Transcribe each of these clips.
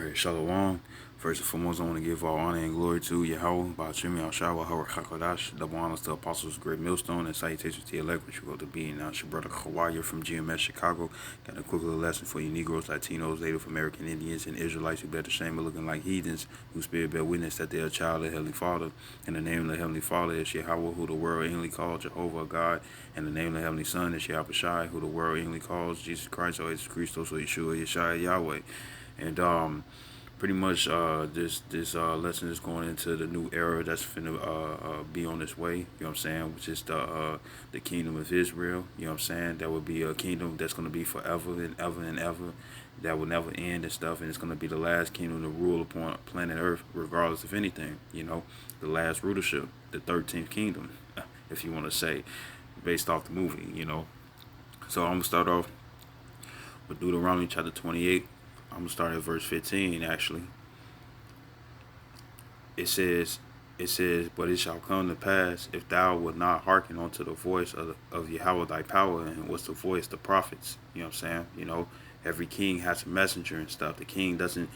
Alright, Shalom. First and foremost, I want to give all honor and glory to Yahweh, Ba'ashim Yahshua, Howard HaKadosh, double honors to Apostles, Great Millstone, and salutations to the elect, which you go to be. Now, it's your brother Kawhi from GMS Chicago. Got a quick little lesson for you Negroes, Latinos, Native American Indians, and Israelites who bear the shame of looking like heathens, whose spirit bear witness that they are a child of the Heavenly Father. And the name of the Heavenly Father is Yahweh, who the world inly calls Jehovah God. And the name of the Heavenly Son is Yahweh Shai, who the world inly calls Jesus Christ, or Jesus Christos, or Yeshua, Yeshua, Yahweh. And pretty much this lesson is going into the new era that's finna be on its way, you know what I'm saying, which is the kingdom of Israel, you know what I'm saying. That would be a kingdom that's going to be forever and ever and ever, that will never end and stuff, and it's going to be the last kingdom to rule upon planet Earth, regardless of anything, you know, the last rulership, the 13th kingdom, if you want to say, based off the movie, you know. So I'm going to start off with Deuteronomy chapter 28. I'm going to start at verse 15, actually. It says, but it shall come to pass, if thou wilt not hearken unto the voice of Yahweh thy power. And what's the voice? The prophets. You know what I'm saying? You know, every king has a messenger and stuff. The king doesn't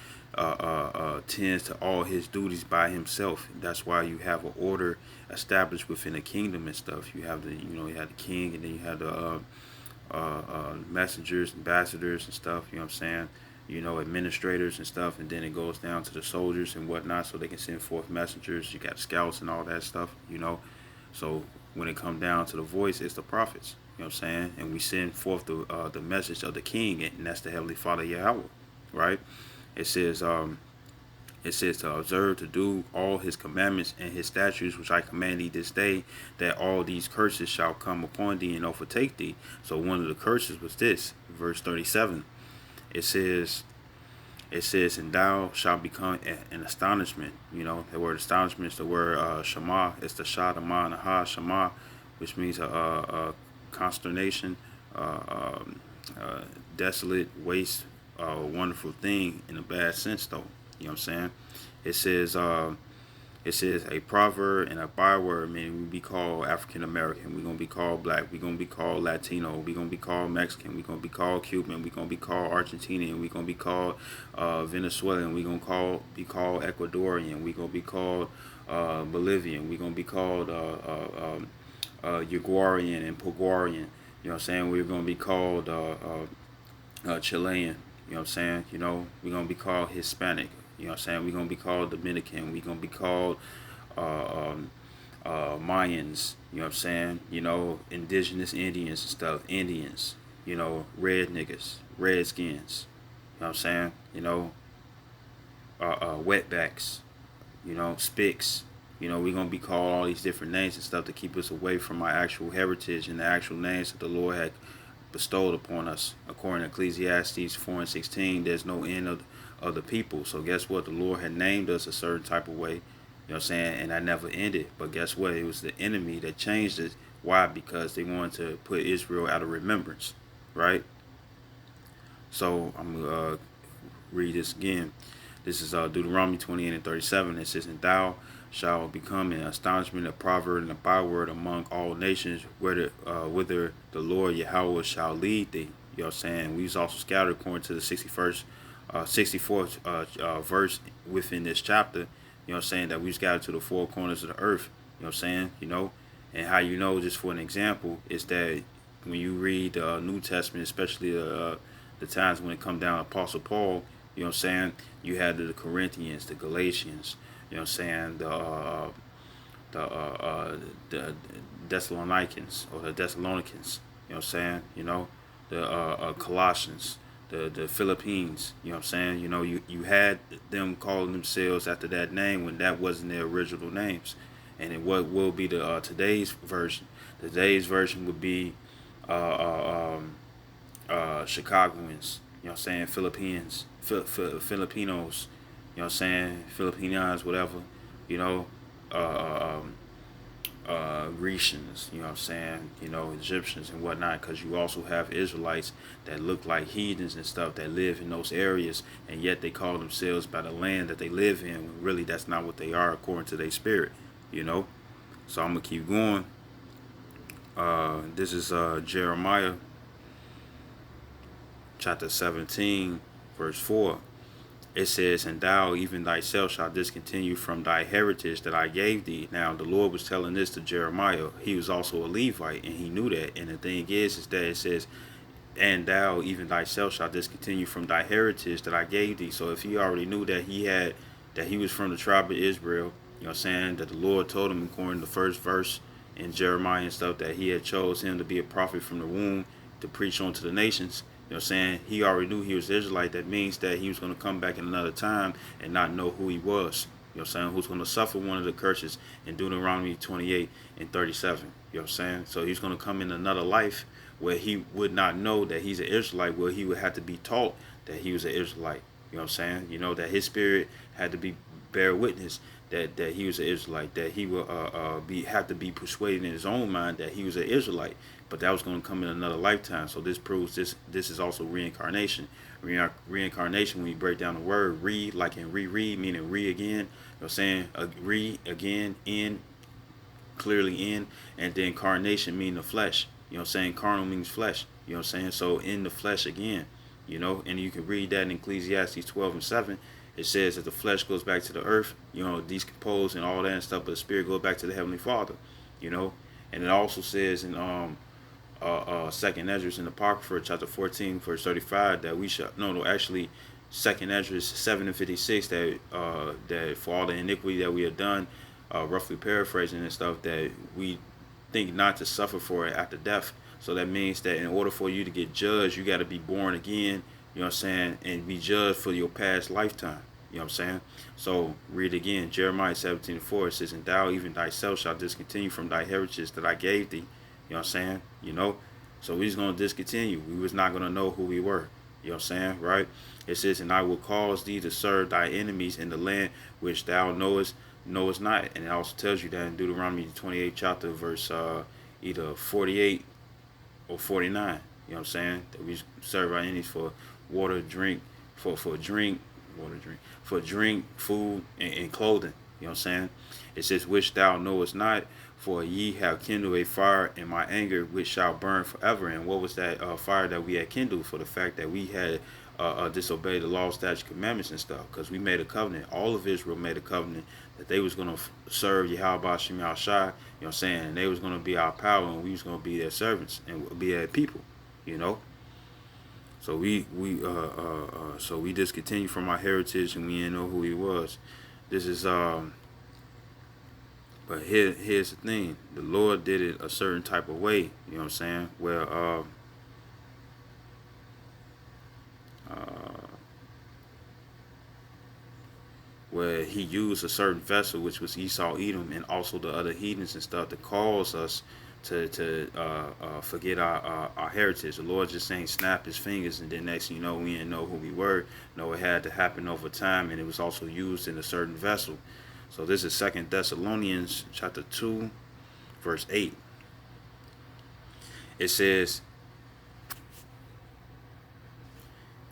tends to all his duties by himself. That's why you have an order established within the kingdom and stuff. You have you have the king, and then you have the messengers, ambassadors and stuff, you know what I'm saying, you know, administrators and stuff, and then it goes down to the soldiers and whatnot, so they can send forth messengers. You got scouts and all that stuff, you know. So when it comes down to the voice, it's the prophets, you know what I'm saying, and we send forth the message of the king, and that's the Heavenly Father Yahweh, right? It says to observe to do all his commandments and his statutes, which I command thee this day, that all these curses shall come upon thee and overtake thee. So one of the curses was this, verse 37. It says, and thou shalt become an astonishment. You know, the word astonishment is the word shema. It's the shah, the ma, and the ha, shema, which means consternation, desolate, waste, wonderful thing in a bad sense, though. You know what I'm saying? It says a proverb and a byword, meaning we be called African American, we're gonna be called black, we're gonna be called Latino, we're gonna be called Mexican, we're gonna be called Cuban, we're gonna be called Argentinian, we're gonna be called Venezuelan, we're gonna be called Ecuadorian, we're gonna be called Bolivian, we're gonna be called Uruguayan and Paraguayan. You know what I'm saying? We're gonna be called Chilean. You know what I'm saying? You know, we're gonna be called Hispanic. You know what I'm saying? We're gonna be called Dominican. We're gonna be called Mayans. You know what I'm saying? You know, indigenous Indians and stuff. Indians. You know, red niggas, redskins. You know what I'm saying? You know, wetbacks. You know, spicks. You know, we're gonna be called all these different names and stuff to keep us away from our actual heritage and the actual names that the Lord had bestowed upon us. According to Ecclesiastes 4:16, there's no end of the people. So guess what? The Lord had named us a certain type of way, you know what I'm saying, and I never ended. But guess what? It was the enemy that changed it. Why? Because they wanted to put Israel out of remembrance, right? So I'm gonna read this again. This is Deuteronomy 28 and 37. It says, and thou shalt become an astonishment, a proverb, and a byword among all nations, whither the Lord Yahweh shall lead thee. You know what I'm saying? We was also scattered according to the 64th verse within this chapter. You know what I'm saying? That we scattered to the four corners of the earth. You know what I'm saying? You know, and how you know, just for an example, is that when you read the New Testament, especially the times when it come down to Apostle Paul, you know what I'm saying, you had the Corinthians, the Galatians, you know what I'm saying, the Thessalonians, or the Thessalonians, you know what I'm saying, you know, the Colossians, the Philippines, you know what I'm saying, you know, you had them calling themselves after that name when that wasn't their original names. And it what will be the today's version. Today's version would be Chicagoans, you know what I'm saying, Philippines, Filipinos, you know what I'm saying, Filipinas, whatever, you know, Grecians, you know what I'm saying, you know, Egyptians and whatnot, because you also have Israelites that look like heathens and stuff that live in those areas, and yet they call themselves by the land that they live in, when really that's not what they are according to their spirit, you know. So I'm going to keep going. This is Jeremiah chapter 17, verse 4. it says, and thou even thyself shalt discontinue from thy heritage that I gave thee. Now the Lord was telling this to Jeremiah. He was also a Levite, and he knew that. And the thing is that it says, and thou even thyself shalt discontinue from thy heritage that I gave thee. So if he already knew that he was from the tribe of Israel, you know what I'm saying, that the Lord told him according to the first verse in Jeremiah and stuff, that he had chose him to be a prophet from the womb to preach unto the nations. You know what I'm saying? He already knew he was Israelite. That means that he was going to come back in another time and not know who he was. You know what I'm saying? Who's going to suffer one of the curses in Deuteronomy 28 and 37. You know what I'm saying? So he's going to come in another life where he would not know that he's an Israelite, where he would have to be taught that he was an Israelite. You know what I'm saying? You know, that his spirit had to be bear witness that he was an Israelite, that he will have to be persuaded in his own mind that he was an Israelite. But that was going to come in another lifetime. So this proves this is also reincarnation. Reincarnation, when you break down the word, re, like in reread, meaning re again. You know what I'm saying? Re again, in, clearly in, and then carnation meaning the flesh. You know what I'm saying? Carnal means flesh. You know what I'm saying? So in the flesh again. You know, and you can read that in Ecclesiastes 12 and 7. It says that the flesh goes back to the earth, you know, decompose and all that and stuff, but the spirit goes back to the Heavenly Father, you know. And it also says in Second Esdras in the Apocrypha, chapter 14, verse 35, that we shall actually Second Esdras 7 and 56, that for all the iniquity that we have done, roughly paraphrasing and stuff, that we think not to suffer for it after death. So that means that in order for you to get judged, you got to be born again, you know what I'm saying, and be judged for your past lifetime. You know what I'm saying? So read again, Jeremiah 17:4. It says, and thou even thyself shalt discontinue from thy heritage that I gave thee. You know what I'm saying? You know? So we just going to discontinue. We was not going to know who we were. You know what I'm saying? Right? It says, and I will cause thee to serve thy enemies in the land which thou knowest not. And it also tells you that in Deuteronomy 28 chapter, verse either 48 or 49. You know what I'm saying? That we serve our enemies for water, drink, for drink, food, and clothing. You know what I'm saying? It says, which thou knowest not, for ye have kindled a fire in my anger, which shall burn forever. And what was that fire that we had kindled? For the fact that we had disobeyed the law, statutes, commandments, and stuff. Because we made a covenant. All of Israel made a covenant that they was going to serve Yahweh Shem Yahushai. You know what I'm saying? And they was going to be our power, and we was going to be their servants and be their people. You know. So so we discontinued from our heritage, and we didn't know who he was. This is but here's the thing: the Lord did it a certain type of way. You know what I'm saying? Where he used a certain vessel, which was Esau, Edom, and also the other heathens and stuff, to cause us to forget our heritage. The Lord just saying snap his fingers, and then next thing you know, we didn't know who we were. No, it had to happen over time, and it was also used in a certain vessel. So this is 2 Thessalonians chapter 2, verse 8. It says,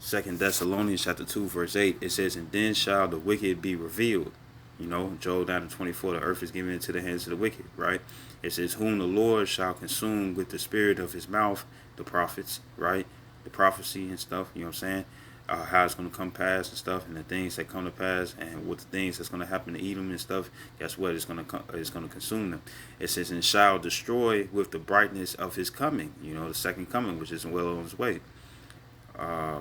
2 Thessalonians chapter 2, verse 8, it says, and then shall the wicked be revealed. You know, Joel 9:24, the earth is given into the hands of the wicked, right? It says, whom the Lord shall consume with the spirit of his mouth, the prophets, right? The prophecy and stuff, you know what I'm saying? How it's going to come past and stuff, and the things that come to pass, and what the things that's going to happen to Edom and stuff, guess what? It's going to consume them. It says, and shall destroy with the brightness of his coming, you know, the second coming, which is well on its way. I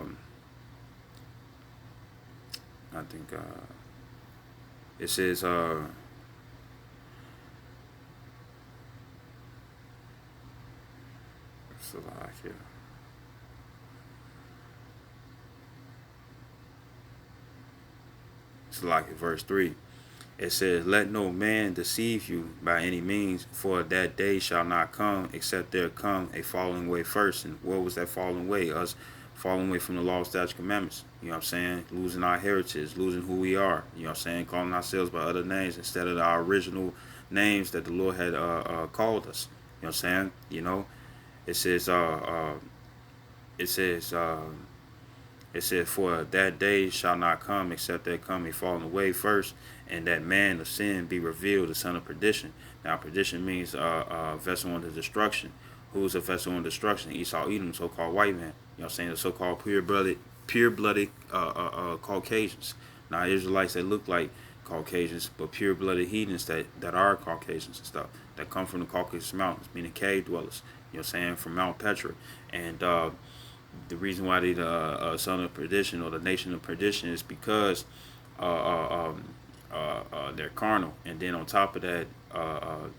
think it says it's like verse 3. It says, let no man deceive you by any means, for that day shall not come except there come a falling away first. And what was that falling away? Us falling away from the law, statutes, commandments. You know what I'm saying? Losing our heritage, losing who we are. You know what I'm saying? Calling ourselves by other names instead of our original names that the Lord had called us. You know what I'm saying? You know, it says for that day shall not come except there come a falling away first, and that man of sin be revealed, the son of perdition. Now perdition means vessel unto destruction. Who is a vessel unto destruction? Esau, Edom, so-called white man. You know what I'm saying? The so-called pure-blooded pure-blooded Caucasians. Not Israelites that look like Caucasians, but pure-blooded heathens that are Caucasians and stuff, that come from the Caucasus Mountains, meaning cave dwellers. You know what I'm saying? From Mount Petra. And the reason why they the son of perdition, or the nation of perdition, is because they're carnal, and then on top of that,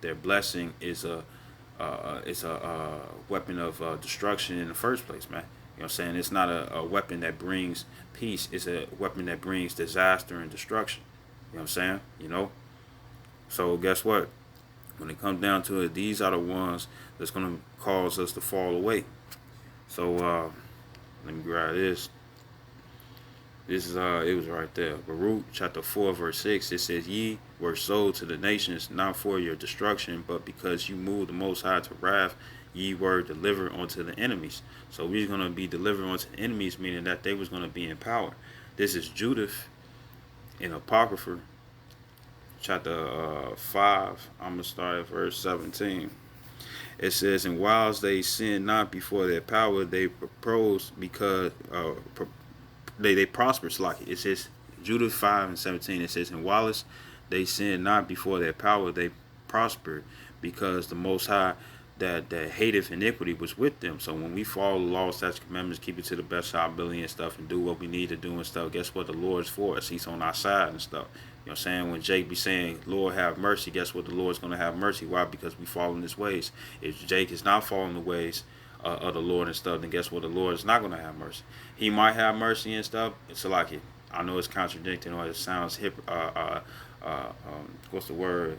their blessing is a weapon of destruction in the first place, man. You know what I'm saying? It's not a weapon that brings peace. It's a weapon that brings disaster and destruction. You know what I'm saying? You know? So guess what? When it comes down to it, these are the ones that's going to cause us to fall away. So let me grab this. This is it was right there. Baruch chapter 4 verse 6. It says, "Ye were sold to the nations, not for your destruction, but because you moved the Most High to wrath, ye were delivered unto the enemies." So we're gonna be delivered unto the enemies, meaning that they was gonna be in power. This is Judith in Apocrypha chapter 5. I'm gonna start at verse 17. It says, "And whilst they sinned not before their power, they proposed because they prospered." Like it says, Judith 5:17. It says, "And whilst they sinned not before their power, they prospered, because the Most High that hateth iniquity was with them." So when we follow the law, statutes, commandments, keep it to the best of our ability and stuff, and do what we need to do and stuff, guess what? The Lord's for us. He's on our side and stuff. You know what I'm saying? When Jake be saying, "Lord, have mercy," guess what? The Lord's going to have mercy. Why? Because we follow in his ways. If Jake is not following the ways of the Lord and stuff, then guess what? The Lord is not going to have mercy. He might have mercy and stuff. It's like it. I know it's contradicting, or it sounds what's the word?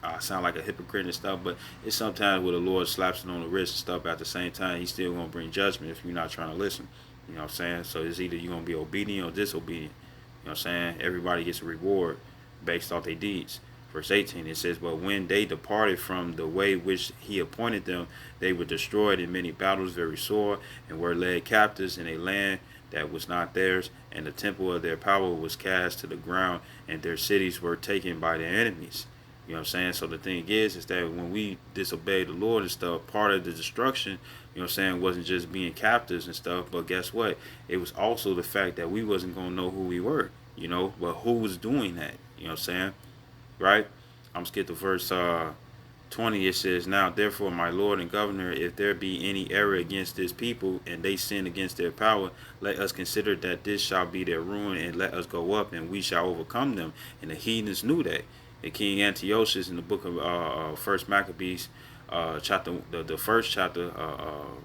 I sound like a hypocrite and stuff, but it's sometimes where the Lord slaps it on the wrist and stuff. At the same time, he's still going to bring judgment if you're not trying to listen. You know what I'm saying? So it's either you're going to be obedient or disobedient. You know what I'm saying? Everybody gets a reward based off their deeds. Verse 18, it says, "But when they departed from the way which he appointed them, they were destroyed in many battles very sore, and were led captives in a land that was not theirs, and the temple of their power was cast to the ground, and their cities were taken by their enemies." You know what I'm saying? So the thing is that when we disobey the Lord and stuff, part of the destruction, you know what I'm saying, wasn't just being captives and stuff, but guess what? It was also the fact that we wasn't going to know who we were, you know, but who was doing that, you know what I'm saying? Right? I'm going to skip to verse 20. It says, "Now therefore, my Lord and Governor, if there be any error against this people, and they sin against their power, let us consider that this shall be their ruin, and let us go up, and we shall overcome them." And the heathens knew that. And King Antiochus in the book of First Maccabees, chapter the first chapter,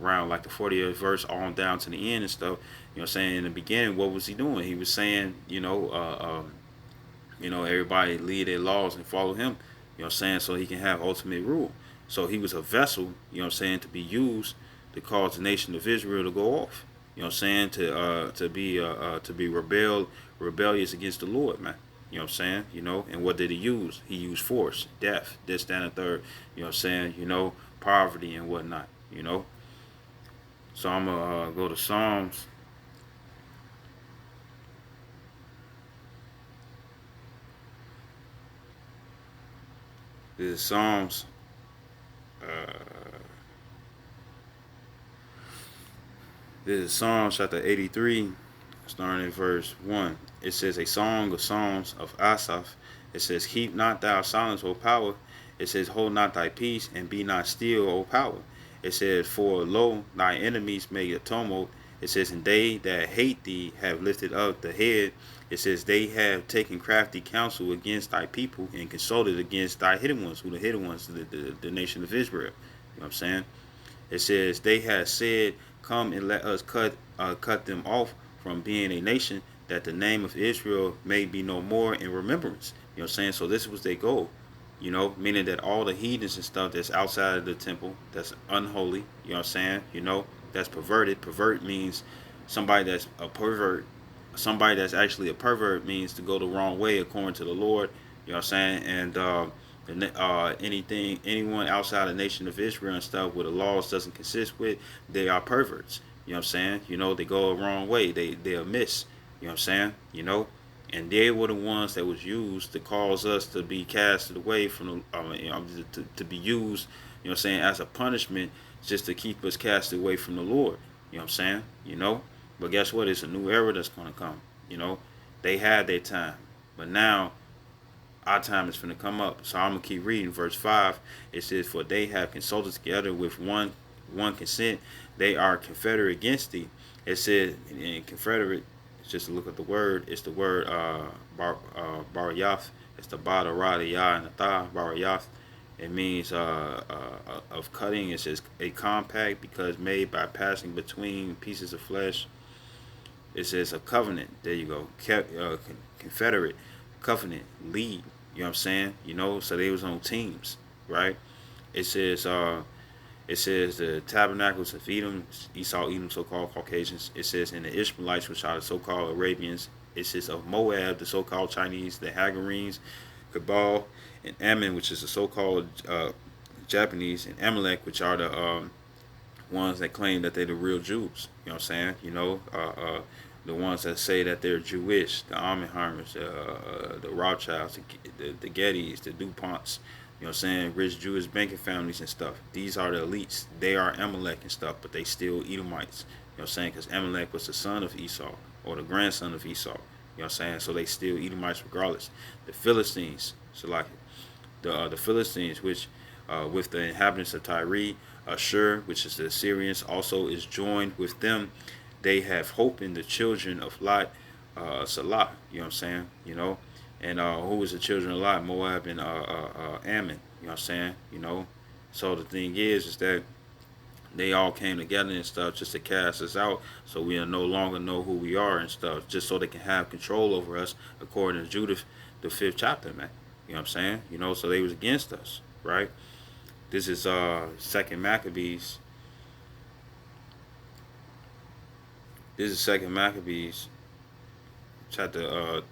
around like the 40th verse on down to the end and stuff. You know what I'm saying? In the beginning, what was he doing? He was saying, everybody lead their laws and follow him. You know what I'm saying? So he can have ultimate rule. So he was a vessel, you know what I'm saying, to be used to cause the nation of Israel to go off. You know what I'm saying? To be rebellious against the Lord, man. You know what I'm saying? You know, and what did he use? He used force, death, this, that, and third. You know what I'm saying? You know, poverty and whatnot. You know. So I'm gonna go to Psalms. This is Psalms. This is Psalms chapter 83, starting at verse 1. It says, "A song of songs of Asaph." It says, "Keep not thou silence, O power." It says, "Hold not thy peace, and be not still, O power." It says, "For lo, thy enemies make a tumult." It says, "And they that hate thee have lifted up the head." It says, "They have taken crafty counsel against thy people, and consulted against thy hidden ones." Who the hidden ones? The nation of Israel. You know what I'm saying? It says, "They have said, Come and let us cut them off from being a nation, that the name of Israel may be no more in remembrance." You know what I'm saying? So this was their goal, you know, meaning that all the heathens and stuff that's outside of the temple, that's unholy, you know what I'm saying, you know, that's perverted. Pervert means somebody that's a pervert. Somebody that's actually a pervert means to go the wrong way according to the Lord, you know what I'm saying? And anyone outside the nation of Israel and stuff where the laws doesn't consist with, they are perverts. You know what I'm saying? You know, they go a wrong way. They're amiss. You know what I'm saying? You know, and they were the ones that was used to cause us to be casted away from the, to be used, you know what I'm saying, as a punishment, just to keep us casted away from the Lord. You know what I'm saying? But guess what? It's a new era that's gonna come. They had their time, but now our time is finna come up. So I'm gonna keep reading. Verse 5. It says, "For they have consulted together with one consent. They are confederate against thee." It says in confederate. Just to look at the word. It's the word baryath. It's the ba, the ra, the ya, and the tha. Baryath. It means of cutting. It says a compact because made by passing between pieces of flesh. It says a covenant. There you go. Confederate, covenant, lead. You know what I'm saying? So they was on teams, right? It says the tabernacles of Edom, Esau, Edom, so-called Caucasians. It says in the Ishmaelites, which are the so-called Arabians. It says of Moab, the so-called Chinese, the Hagarenes, Cabal, and Ammon, which is the so-called Japanese, and Amalek, which are the ones that claim that they're the real Jews. You know what I'm saying? The ones that say that they're Jewish, the Oppenheimers, the Rothschilds, the Gettys, the DuPonts, you know what I'm saying, rich Jewish banking families and stuff. These are the elites. They are Amalek and stuff, but they still Edomites. You know what I'm saying? Because Amalek was the son of Esau, or the grandson of Esau. You know what I'm saying? So they still Edomites regardless. The Philistines, so like the Philistines, which with the inhabitants of Tyre, Ashur, which is the Assyrians, also is joined with them. They have hope in the children of Lot, Salah. You know what I'm saying? And who was the children of Lot? Moab and Ammon. You know what I'm saying? So the thing is that they all came together and stuff just to cast us out, so we no longer know who we are and stuff, just so they can have control over us, according to Judith, the 5th chapter, man. You know what I'm saying? So they was against us, right? This is Second Maccabees. This is Second Maccabees, chapter no,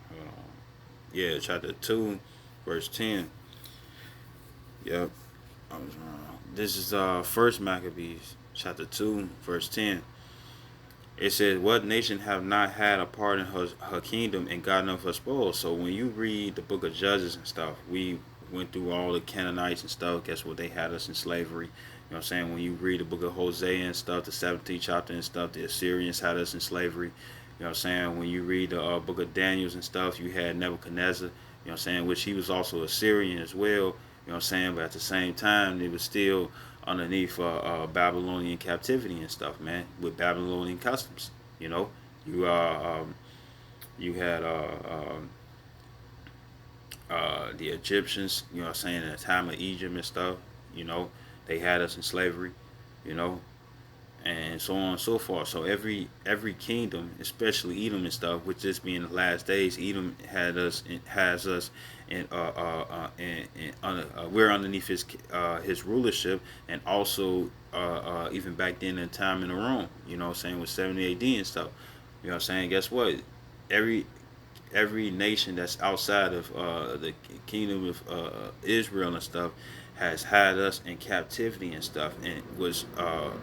hold on. Yeah, chapter 2, verse 10. Yep, I was wrong. This is First Maccabees, chapter 2, verse 10. It says, "What nation have not had a part in her kingdom and gotten of her spoils?" So when you read the book of Judges and stuff, we went through all the Canaanites and stuff. Guess what? They had us in slavery. You know what I'm saying? When you read the book of Hosea and stuff, the 17th chapter and stuff, the Assyrians had us in slavery. You know what I'm saying? When you read the book of Daniels and stuff, you had Nebuchadnezzar, you know what I'm saying, which he was also Assyrian as well. You know what I'm saying? But at the same time, it was still underneath Babylonian captivity and stuff, man, with Babylonian customs. You know, you you had the Egyptians. You know what I'm saying? In the time of Egypt and stuff. They had us in slavery. You know, and so on and so forth. So every kingdom, especially Edom and stuff, with this being the last days, Edom has us, and we're underneath his rulership, and also even back then in time in Rome. You know what I'm saying, with 70 A.D. and stuff. You know what I'm saying? Guess what? Every every nation that's outside of the kingdom of Israel and stuff has had us in captivity and stuff, and was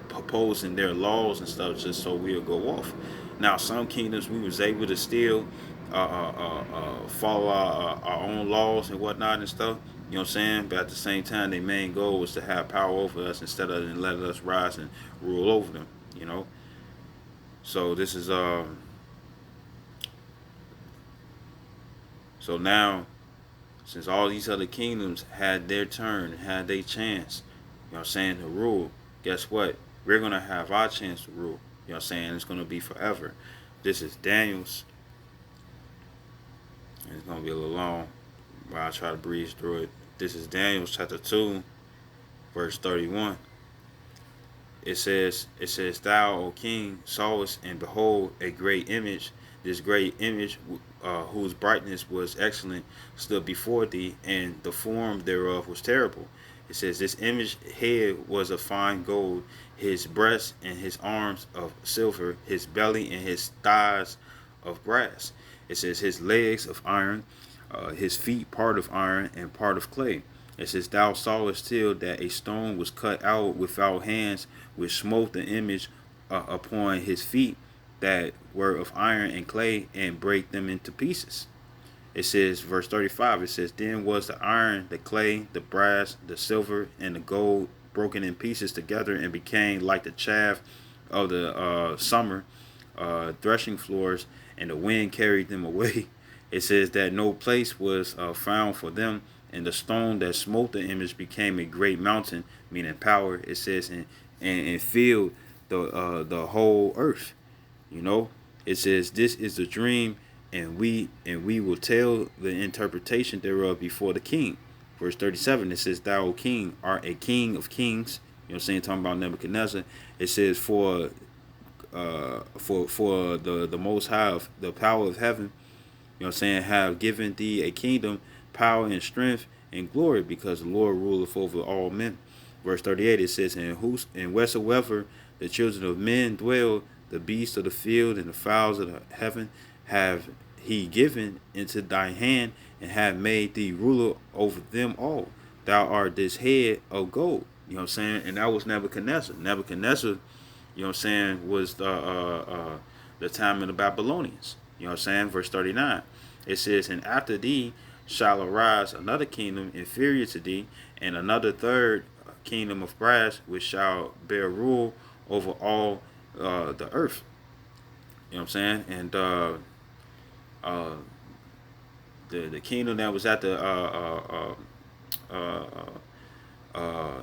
proposing their laws and stuff just so we'll go off. Now, some kingdoms we was able to still follow our own laws and whatnot and stuff. You know what I'm saying? But at the same time, their main goal was to have power over us instead of letting us rise and rule over them. You know. So this is so now, since all these other kingdoms had their turn, had their chance, you know what I'm saying, to rule, guess what? We're going to have our chance to rule. You know what I'm saying? It's going to be forever. This is Daniel's. And it's going to be a little long, but I'll try to breeze through it. This is Daniel chapter 2, verse 31. It says, "Thou, O king, sawest, and behold, a great image. This great image, whose brightness was excellent, stood before thee, and the form thereof was terrible." It says, "This image head was of fine gold, his breast and his arms of silver, his belly and his thighs of brass." It says, "His legs of iron, his feet part of iron and part of clay." It says, "Thou sawest still that a stone was cut out without hands, which smote the image upon his feet that were of iron and clay, and break them into pieces." It says, verse 35, it says, "Then was the iron, the clay, the brass, the silver, and the gold broken in pieces together and became like the chaff of the summer threshing floors, and the wind carried them away. It says that no place was found for them, and the stone that smote the image became a great mountain, meaning power. It says and filled the whole earth. You know, it says this is the dream, and we will tell the interpretation thereof before the king. Verse 37, it says, thou, O king, art a king of kings. You know what I'm saying? Talking about Nebuchadnezzar. It says, for the most high of the power of heaven, you know what I'm saying, have given thee a kingdom, power and strength and glory, because the Lord ruleth over all men. Verse 38, it says, and wheresoever the children of men dwell, the beasts of the field and the fowls of the heaven have he given into thy hand, and have made thee ruler over them all. Thou art this head of gold. You know what I'm saying? And that was Nebuchadnezzar. Nebuchadnezzar, you know what I'm saying, was the time of the Babylonians. You know what I'm saying? Verse 39. It says, and after thee shall arise another kingdom inferior to thee, and another third kingdom of brass, which shall bear rule over all the earth. You know what I'm saying? And the kingdom that was at the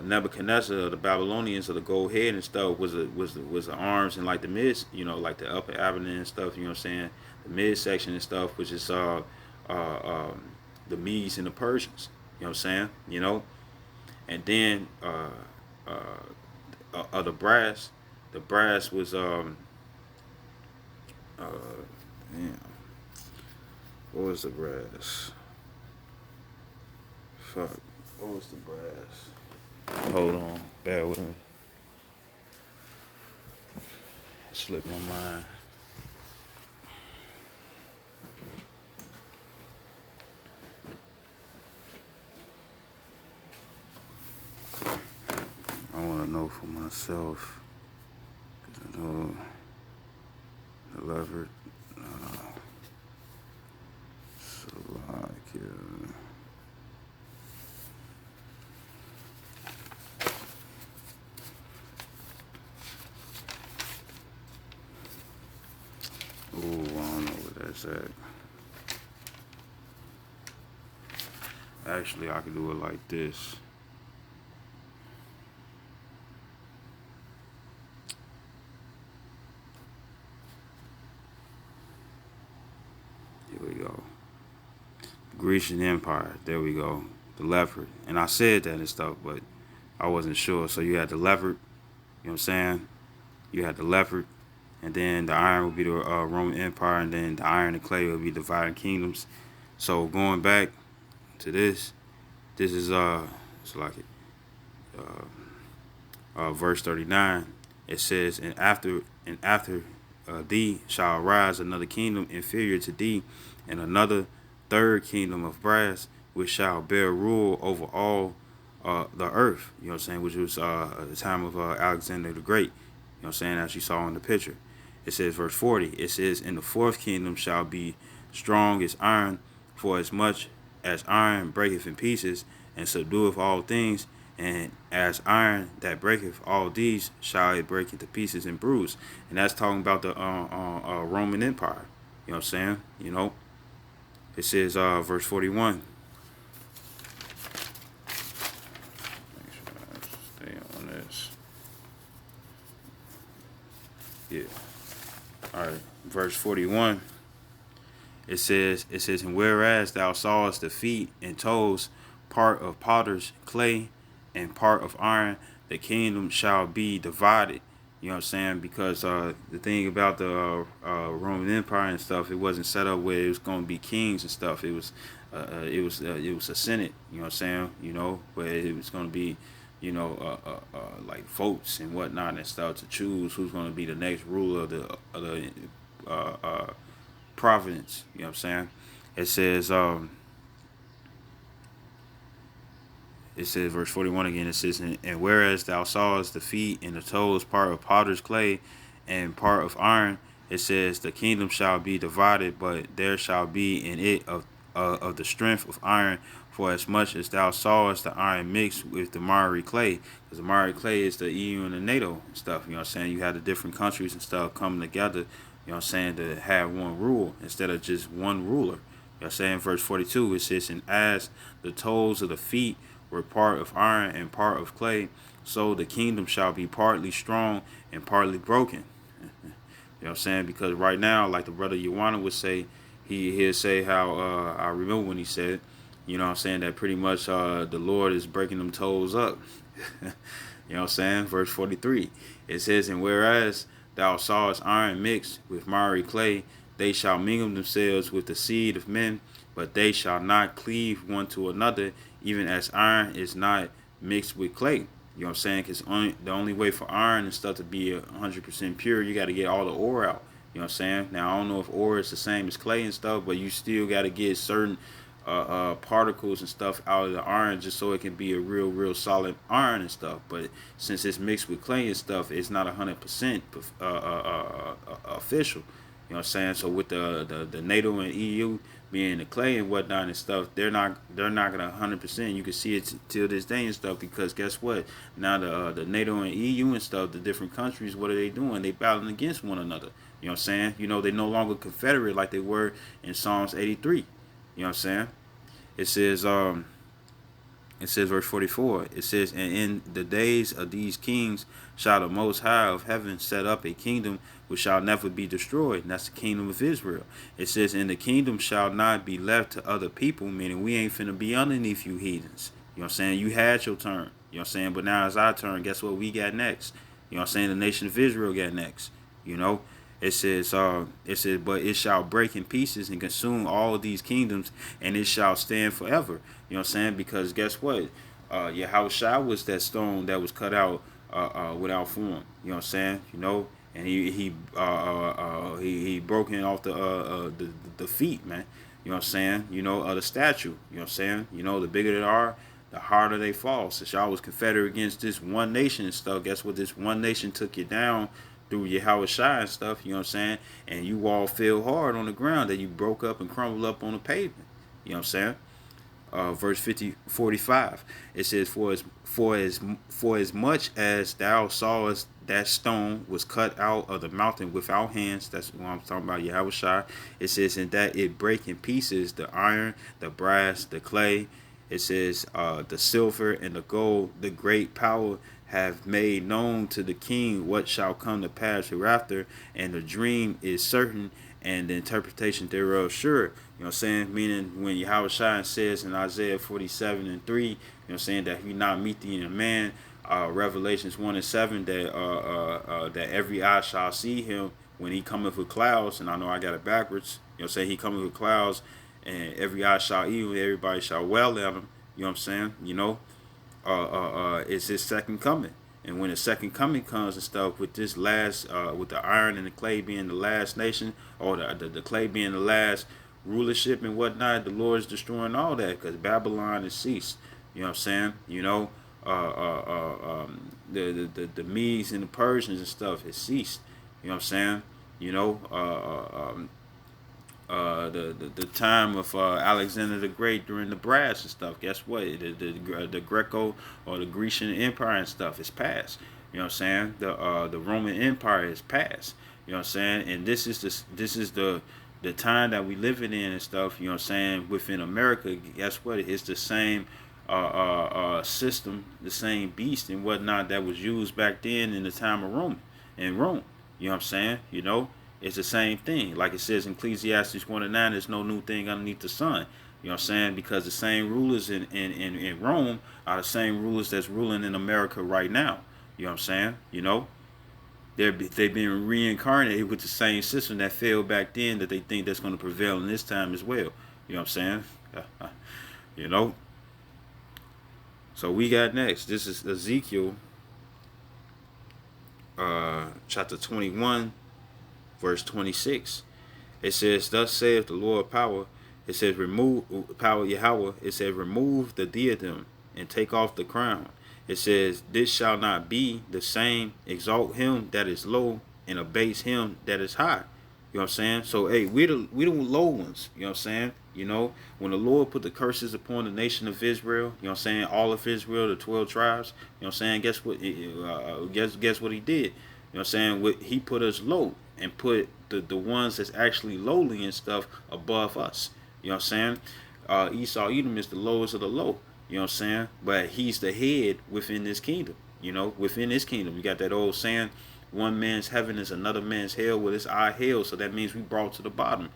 Nebuchadnezzar, of the Babylonians, of the gold head and stuff, was the arms and like the mid, you know, like the upper abdomen and stuff. You know what I'm saying? The midsection and stuff, which is the Medes and the Persians. You know what I'm saying? You know, and then the brass. The brass was damn. What was the brass? Fuck. What was the brass? Hold on. Bear with me. Slipped my mind. I want to know for myself. Because I know the leopard. Ooh, I don't know where that's at. Actually, I can do it like this. Here we go. Grecian Empire. There we go. The leopard. And I said that and stuff, but I wasn't sure. So you had the leopard. You know what I'm saying? You had the leopard. And then the iron would be the Roman Empire. And then the iron and clay would be dividing kingdoms. So going back to this is it's like verse 39. It says, and after thee shall arise another kingdom inferior to thee, and another third kingdom of brass, which shall bear rule over all the earth. You know what I'm saying? Which was the time of Alexander the Great. You know what I'm saying? As you saw in the picture. It says, verse 40. It says, and the fourth kingdom shall be strong as iron, for as much as iron breaketh in pieces, and subdueth all things, and as iron that breaketh all these, shall it break into pieces and bruise. And that's talking about the Roman Empire. You know what I'm saying? You know, it says, verse 41. Make sure I stay on this. Yeah. All right. Verse 41. It says, and whereas thou sawest the feet and toes, part of potter's clay and part of iron, the kingdom shall be divided. You know what I'm saying? Because the thing about the Roman Empire and stuff, it wasn't set up where it was going to be kings and stuff. It was a senate. You know what I'm saying? You know, where it was going to be, you know, like votes and whatnot and stuff to choose who's going to be the next ruler of the providence. You know what I'm saying? It says verse 41 again. It says, and whereas thou sawest the feet and the toes, part of potter's clay and part of iron, it says the kingdom shall be divided, but there shall be in it of the strength of iron, for as much as thou sawest the iron mixed with the miry clay, because the miry clay is the EU and the NATO and stuff. You know what I'm saying? You have the different countries and stuff coming together. You know what I'm saying, to have one rule instead of just one ruler. You know what I'm saying? Verse 42, it says, and as the toes of the feet were part of iron and part of clay, so the kingdom shall be partly strong and partly broken. You know what I'm saying? Because right now, like the brother Yawana would say, he'll say how, I remember when he said, you know what I'm saying, that pretty much the Lord is breaking them toes up. You know what I'm saying? Verse 43, it says, and whereas thou sawest iron mixed with miry clay, they shall mingle themselves with the seed of men, but they shall not cleave one to another, even as iron is not mixed with clay. You know what I'm saying? Because the only way for iron and stuff to be 100% pure, you got to get all the ore out. You know what I'm saying? Now, I don't know if ore is the same as clay and stuff, but you still got to get certain particles and stuff out of the iron just so it can be a real solid iron and stuff. But since it's mixed with clay and stuff, it's not 100% official. You know what I'm saying? So with the NATO and EU being the clay and whatnot and stuff, they're not gonna 100%. You can see it till this day and stuff, because guess what? Now the NATO and EU and stuff, the different countries, what are they doing? They battling against one another. You know what I'm saying? You know, they no longer confederate like they were in Psalms 83. You know what I'm saying? It says verse 44, it says, and in the days of these kings shall the Most High of heaven set up a kingdom which shall never be destroyed. And that's the kingdom of Israel. It says, and the kingdom shall not be left to other people, meaning we ain't finna be underneath you heathens. You know what I'm saying? You had your turn. You know what I'm saying? But now it's our turn. Guess what we got next? You know what I'm saying? The nation of Israel got next. You know? It says, but it shall break in pieces and consume all of these kingdoms, and it shall stand forever. You know what I'm saying? Because guess what? Yahushua was that stone that was cut out without form. You know what I'm saying? You know, and he broke in off the feet, man. You know what I'm saying? You know, the statue. You know what I'm saying? You know, the bigger they are, the harder they fall. Since y'all was confederate against this one nation and stuff, guess what? This one nation took you down through your Yahushua and stuff, you know what I'm saying? And you all fell hard on the ground that you broke up and crumbled up on the pavement. You know what I'm saying? Verse 45, it says, for as much as thou sawest that stone was cut out of the mountain without hands, that's what I'm talking about, Yahushua. It says, in that it break in pieces the iron, the brass, the clay. It says, the silver and the gold, the great power have made known to the king what shall come to pass hereafter, and the dream is certain, and the interpretation thereof sure. You know what I'm saying? Meaning when Yahushua says in Isaiah 47:3, you know what I'm saying, that he not meet thee in a man, Revelations 1:7, that every eye shall see him when he cometh with clouds, and I know I got it backwards. You know what I'm saying? He cometh with clouds, and every eye shall eat him, everybody shall wail at him. You know what I'm saying? You know? It's his second coming. And when the second coming comes and stuff, with this last, with the iron and the clay being the last nation, or the clay being the last rulership and whatnot, the Lord is destroying all that, because Babylon has ceased. You know what I'm saying? You know, the Medes and the Persians and stuff has ceased. You know what I'm saying? You know, the time of Alexander the Great during the brass and stuff. Guess what? The Greco or the Grecian Empire and stuff is past. You know what I'm saying? The Roman Empire is past. You know what I'm saying? And this is the time that we living in and stuff. You know what I'm saying? Within America, guess what? It's the same system, the same beast and whatnot that was used back then in the time of Rome. In Rome. You know what I'm saying? You know. It's the same thing. Like it says in Ecclesiastes 1:9, there's no new thing underneath the sun. You know what I'm saying? Because the same rulers in Rome are the same rulers that's ruling in America right now. You know what I'm saying? You know? They've been reincarnated with the same system that failed back then, that they think that's going to prevail in this time as well. You know what I'm saying? You know? So we got next. This is Ezekiel chapter 21. Verse 26, it says, thus saith the Lord power. It says, remove power Yahweh. It says, remove the diadem and take off the crown. It says, this shall not be the same. Exalt him that is low and abase him that is high. You know what I'm saying? So hey, we the low ones. You know what I'm saying? You know, when the Lord put the curses upon the nation of Israel, you know what I'm saying, all of Israel, the 12 tribes, you know what I'm saying, guess what, guess what he did? You know what I'm saying, he put us low and put the ones that's actually lowly and stuff above us. You know what I'm saying? Esau, Edom is the lowest of the low. You know what I'm saying? But he's the head within this kingdom. You know, within this kingdom. You got that old saying, one man's heaven is another man's hell with his eye hell. So that means we brought to the bottom.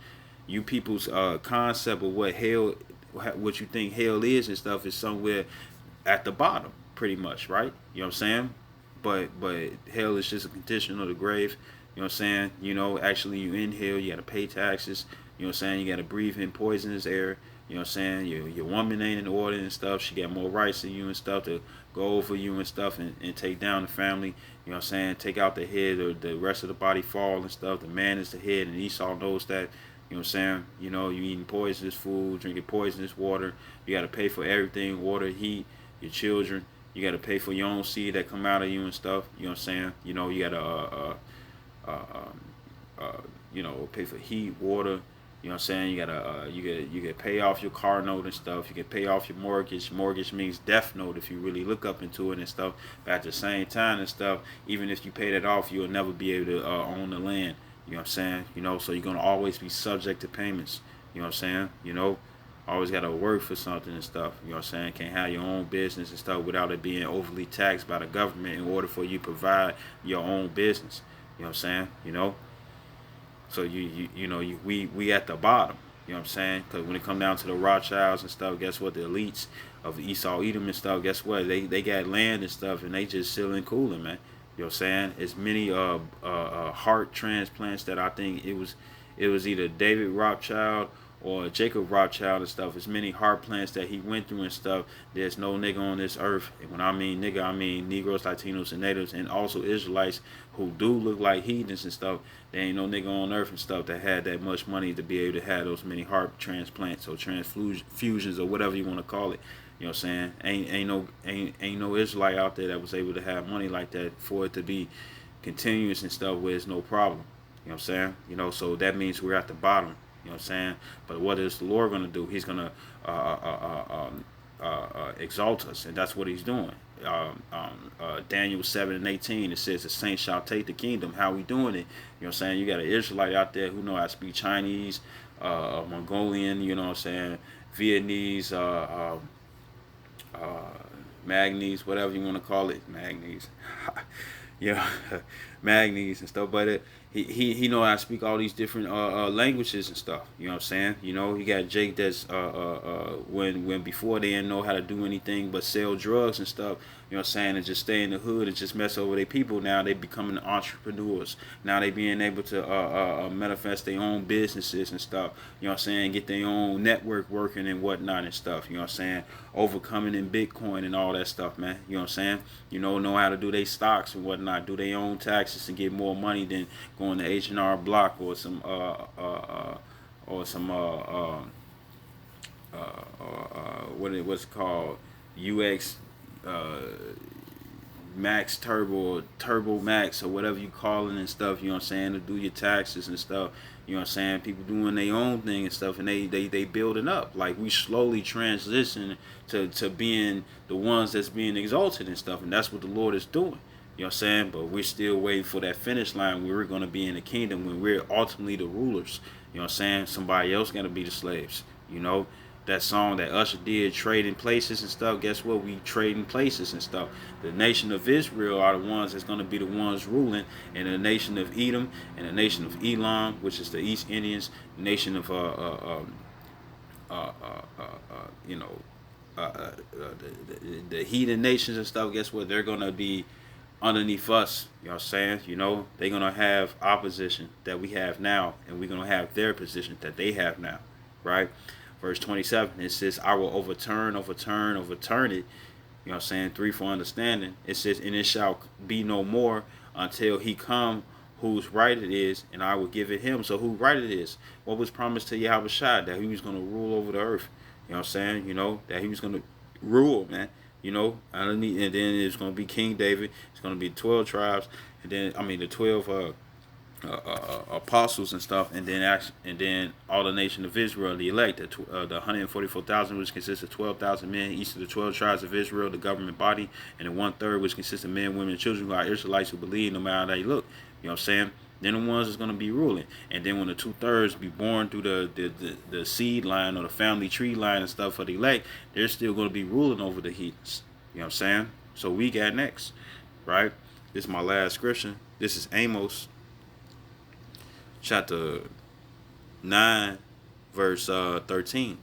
You people's concept of what hell, what you think hell is and stuff is somewhere at the bottom, pretty much, right? You know what I'm saying? But hell is just a condition of the grave. You know what I'm saying? You know, actually you inhale, you gotta pay taxes. You know what I'm saying? You gotta breathe in poisonous air. You know what I'm saying? Your woman ain't in order and stuff. She got more rights than you and stuff to go over you and stuff and take down the family. You know what I'm saying? Take out the head or the rest of the body fall and stuff. The man is the head and Esau knows that. You know what I'm saying? You know, you eating poisonous food, drinking poisonous water. You got to pay for everything, water, heat, your children. You got to pay for your own seed that come out of you and stuff. You know what I'm saying? You know, you got to, you know, pay for heat, water. You know what I'm saying? You gotta you get pay off your car note and stuff. You can pay off your mortgage. Mortgage means death note if you really look up into it and stuff. But at the same time and stuff, even if you pay that off, you'll never be able to own the land. You know what I'm saying? You know, so you're gonna always be subject to payments. You know what I'm saying? You know, always gotta work for something and stuff. You know what I'm saying? Can't have your own business and stuff without it being overly taxed by the government in order for you to provide your own business. You know what I'm saying? You know. So we at the bottom. You know what I'm saying? Because when it come down to the Rothschilds and stuff, guess what? The elites of Esau, Edom and stuff, guess what? They got land and stuff, and they just chilling, cooling, man. You know what I'm saying? It's many heart transplants that I think it was either David Rothschild or Jacob Rothschild and stuff. As many heart plants that he went through and stuff. There's no nigga on this earth. And when I mean nigga, I mean Negroes, Latinos, and natives, and also Israelites who do look like heathens and stuff. There ain't no nigga on earth and stuff that had that much money to be able to have those many heart transplants or transfusions or whatever you want to call it. You know what I'm saying? Ain't no Israelite out there that was able to have money like that for it to be continuous and stuff where it's no problem. You know what I'm saying? You know, so that means we're at the bottom. You know what I'm saying? But what is the Lord going to do? He's going to exalt us, and that's what he's doing. Daniel 7:18, it says the saints shall take the kingdom. How we doing it? You know what I'm saying? You got an Israelite out there who know how to speak Chinese, Mongolian, you know what I'm saying, Vietnamese, Magnese, whatever you want to call it, Magnese. Yeah, Magnese and stuff, but he know how to speak all these different languages and stuff. You know what I'm saying? You know, he got Jake that's when before they didn't know how to do anything but sell drugs and stuff. You know what I'm saying? And just stay in the hood and just mess over their people. Now they becoming entrepreneurs. Now they being able to manifest their own businesses and stuff. You know what I'm saying? Get their own network working and whatnot and stuff. You know what I'm saying? Overcoming in Bitcoin and all that stuff, man. You know what I'm saying? You know how to do their stocks and whatnot. Do their own taxes and get more money than going to H&R Block or some what's it called, UX Max Turbo or Turbo Max or whatever you call it and stuff. You know what I'm saying? To do your taxes and stuff. You know what I'm saying? People doing their own thing and stuff, and they building up. Like we slowly transition to being the ones that's being exalted and stuff, and that's what the Lord is doing. You know what I'm saying? But we're still waiting for that finish line where we're going to be in the kingdom, when we're ultimately the rulers. You know what I'm saying? Somebody else going to be the slaves. You know? That song that Usher did, Trading Places and stuff, guess what? We trading places and stuff. The nation of Israel are the ones that's going to be the ones ruling, and the nation of Edom and the nation of Elam, which is the East Indians, the nation of you know, the heathen nations and stuff, guess what? They're going to be underneath us. You know what I'm saying? You know, they're going to have opposition that we have now, and we're going to have their position that they have now, right? Verse 27, it says, I will overturn it. You know what I'm saying? 3 for understanding. It says, and it shall be no more until he come whose right it is, and I will give it him. So who right it is? What was promised to Yahweh Shai? That he was going to rule over the earth. You know what I'm saying? You know, that he was going to rule, man. You know, and then it's going to be King David. It's going to be 12 tribes. And then, I mean, the 12 apostles and stuff, and then all the nation of Israel, the elect, the 144,000, which consists of 12,000 men, each of the 12 tribes of Israel, the government body, and the 1/3, which consists of men, women, and children who are Israelites who believe, no matter how they look. You know what I'm saying? Then the ones that's going to be ruling, and then when the 2/3 be born through the seed line or the family tree line and stuff for the elect, they're still going to be ruling over the heathens. You know what I'm saying? So we got next, right? This is my last scripture. This is Amos chapter 9, verse 13.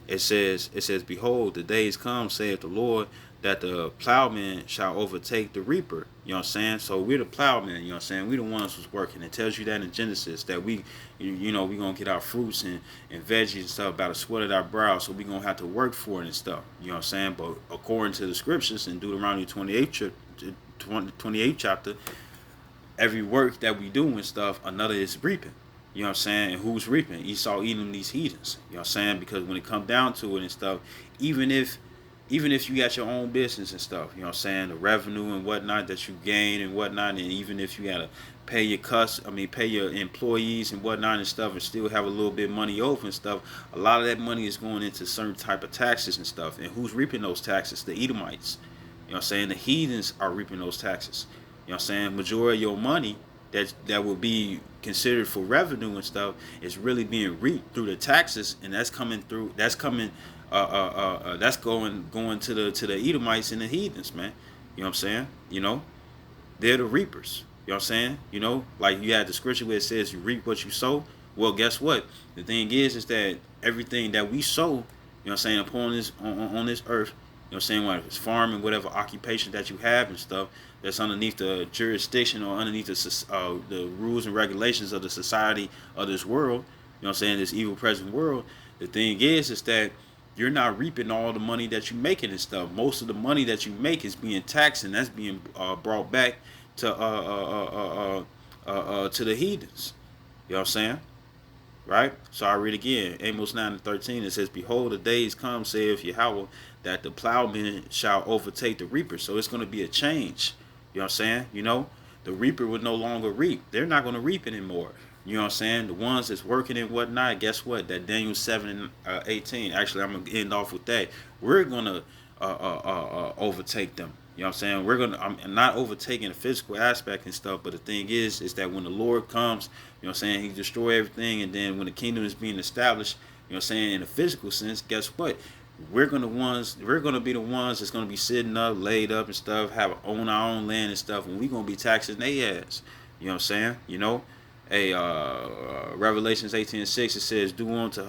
It says, Behold, the days come, saith the Lord, that the plowman shall overtake the reaper. You know what I'm saying? So we're the plowmen, you know what I'm saying? We the ones who's working. It tells you that in Genesis, that we going to get our fruits and veggies and stuff by the sweat of our brow, so we going to have to work for it and stuff. You know what I'm saying? But according to the scriptures in Deuteronomy 28th chapter, every work that we do and stuff, another is reaping. You know what I'm saying? And who's reaping? Esau eating these heathens. You know what I'm saying? Because when it comes down to it and stuff, even if you got your own business and stuff, you know what I'm saying, the revenue and whatnot that you gain and whatnot, and even if you gotta pay your employees and whatnot and stuff, and still have a little bit of money over and stuff, a lot of that money is going into certain type of taxes and stuff. And who's reaping those taxes? The Edomites. You know what I'm saying? The heathens are reaping those taxes. You know what I'm saying? Majority of your money that will be considered for revenue and stuff is really being reaped through the taxes, and that's going to the Edomites and the heathens, man. You know what I'm saying? You know, they're the reapers. You know what I'm saying? You know, like you had the scripture where it says you reap what you sow. Well, guess what? The thing is that everything that we sow, you know what I'm saying, upon this on this earth, you know what I'm saying, whether it's farming, whatever occupation that you have and stuff, that's underneath the jurisdiction or underneath the rules and regulations of the society of this world, you know what I'm saying, this evil present world. The thing is that you're not reaping all the money that you're making and stuff. Most of the money that you make is being taxed, and that's being brought back to the heathens. You know what I'm saying? Right? So I read again, Amos 9:13. It says, Behold, the days come, saith Yahweh, that the plowman shall overtake the reaper. So it's going to be a change. You know what I'm saying? You know, the reaper would no longer reap. They're not going to reap anymore. You know what I'm saying? The ones that's working and whatnot, guess what? That Daniel 7:18. Actually, I'm going to end off with that. We're going to overtake them. You know what I'm saying? I'm not overtaking the physical aspect and stuff, but the thing is that when the Lord comes, you know what I'm saying, he destroy everything, and then when the kingdom is being established, you know what I'm saying, in a physical sense, guess what? We're gonna be the ones that's gonna be sitting up, laid up and stuff, own our own land and stuff, and we gonna be taxing their ass. You know what I'm saying? You know? Revelations 18:6, it says, do unto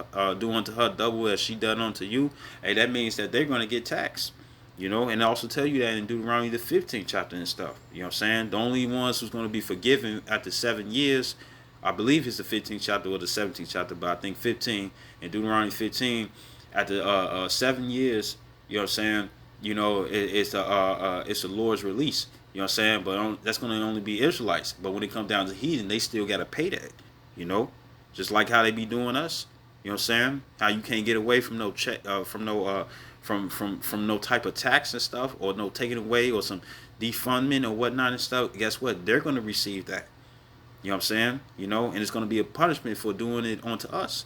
her double as she done unto you. Hey, that means that they're gonna get taxed. You know, and I also tell you that in Deuteronomy the 15th chapter and stuff. You know what I'm saying? The only ones who's going to be forgiven after 7 years, I believe it's the 15th chapter or the 17th chapter, but I think 15 in Deuteronomy 15, after 7 years, you know what I'm saying? You know, it's the Lord's release. You know what I'm saying? But that's going to only be Israelites. But when it comes down to heathen, they still got to pay that. You know, just like how they be doing us. You know what I'm saying? How you can't get away from no check, from no type of tax and stuff, or no taking away or some defundment or whatnot and stuff. Guess what? They're going to receive that. You know what I'm saying? You know, and it's going to be a punishment for doing it onto us.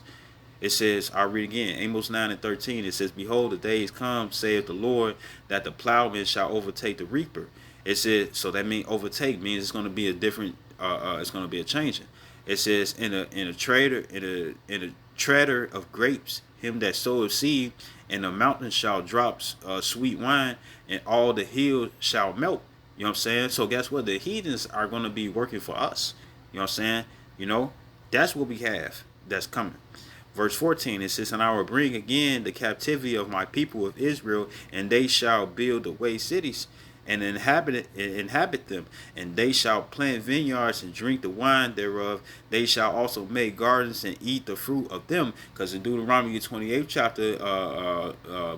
It says, I'll read again, Amos 9:13. It says, Behold, the days come, saith the Lord, that the plowman shall overtake the reaper. It says, so that means overtake means it's going to be a different. It's going to be a changing. It says, in a treader of grapes, him that soweth seed, and the mountain shall drop sweet wine, and all the hills shall melt. You know what I'm saying? So guess what? The heathens are going to be working for us. You know what I'm saying? You know, that's what we have that's coming. Verse 14, it says, And I will bring again the captivity of my people of Israel, and they shall build the waste cities, and inhabit them, and they shall plant vineyards and drink the wine thereof. They shall also make gardens and eat the fruit of them. Because in Deuteronomy 28th chapter,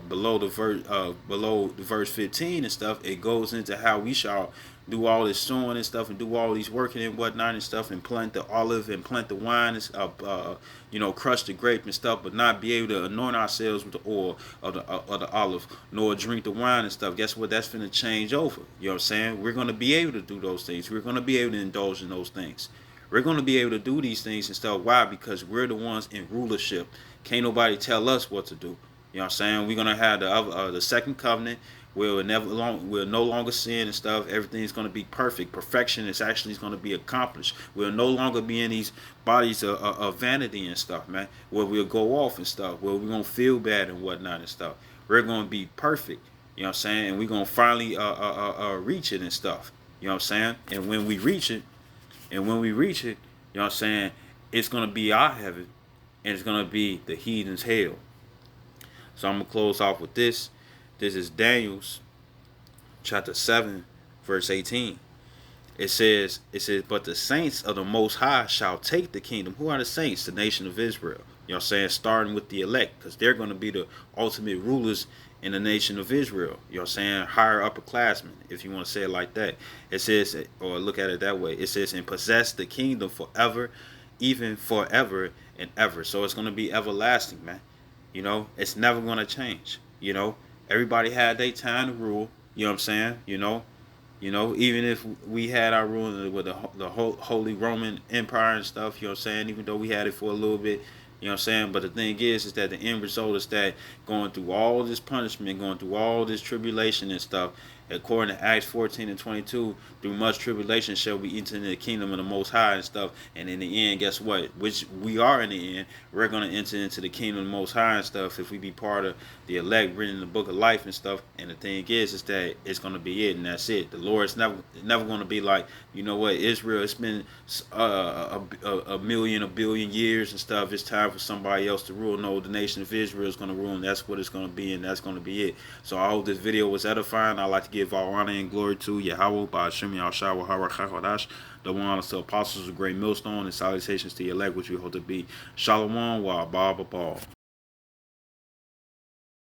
below the verse 15 and stuff, it goes into how we shall do all this sowing and stuff, and do all these working and whatnot and stuff, and plant the olive and plant the wine, and crush the grape and stuff, but not be able to anoint ourselves with the oil of the olive, nor drink the wine and stuff. Guess what? That's finna change over. You know what I'm saying? We're gonna be able to do those things. We're gonna be able to indulge in those things, We're going to be able to do these things and stuff. Why? Because we're the ones in rulership. Can't nobody tell us what to do. You know what I'm saying? We're gonna have the second covenant. We'll no longer sin and stuff. Everything's gonna be perfect. Perfection is actually gonna be accomplished. We'll no longer be in these bodies of vanity and stuff, man. Where we'll go off and stuff. Where we're gonna feel bad and whatnot and stuff. We're gonna be perfect. You know what I'm saying? And we're gonna finally reach it and stuff. You know what I'm saying? And when we reach it, you know what I'm saying, it's gonna be our heaven, and it's gonna be the heathen's hell. So I'm gonna close off with this. This is Daniel's chapter 7, verse 18. It says, but the saints of the Most High shall take the kingdom. Who are the saints? The nation of Israel. You know what I'm saying? Starting with the elect, because they're going to be the ultimate rulers in the nation of Israel. You know what I'm saying? Higher upperclassmen, if you want to say it like that. It says, or look at it that way. It says, and possess the kingdom forever, even forever and ever. So it's going to be everlasting, man. You know, it's never going to change. You know, everybody had their time to rule. You know what I'm saying? You know, even if we had our rule with the Holy Roman Empire and stuff, you know what I'm saying? Even though we had it for a little bit, you know what I'm saying? But the thing is that the end result is that going through all this punishment, going through all this tribulation and stuff, according to Acts 14 and 22, through much tribulation shall we enter into the kingdom of the Most High and stuff. And in the end, guess what? Which we are in the end. We're going to enter into the kingdom of the Most High and stuff if we be part of the elect written in the book of life and stuff. And the thing is that it's going to be it, and that's it. The Lord's never going to be like, you know what, Israel, it's been a billion years and stuff. It's time for somebody else to rule. No, the nation of Israel is going to rule, and that's what it's going to be, and that's going to be it. So I hope this video was edifying. I'd like to give all honor and glory to Yahweh, Ba'ashem Yahshua HaRachachadash, the one honors to apostles of great millstone, and salutations to the elect, which we hope to be. Shalom wa Ba Ba Ba.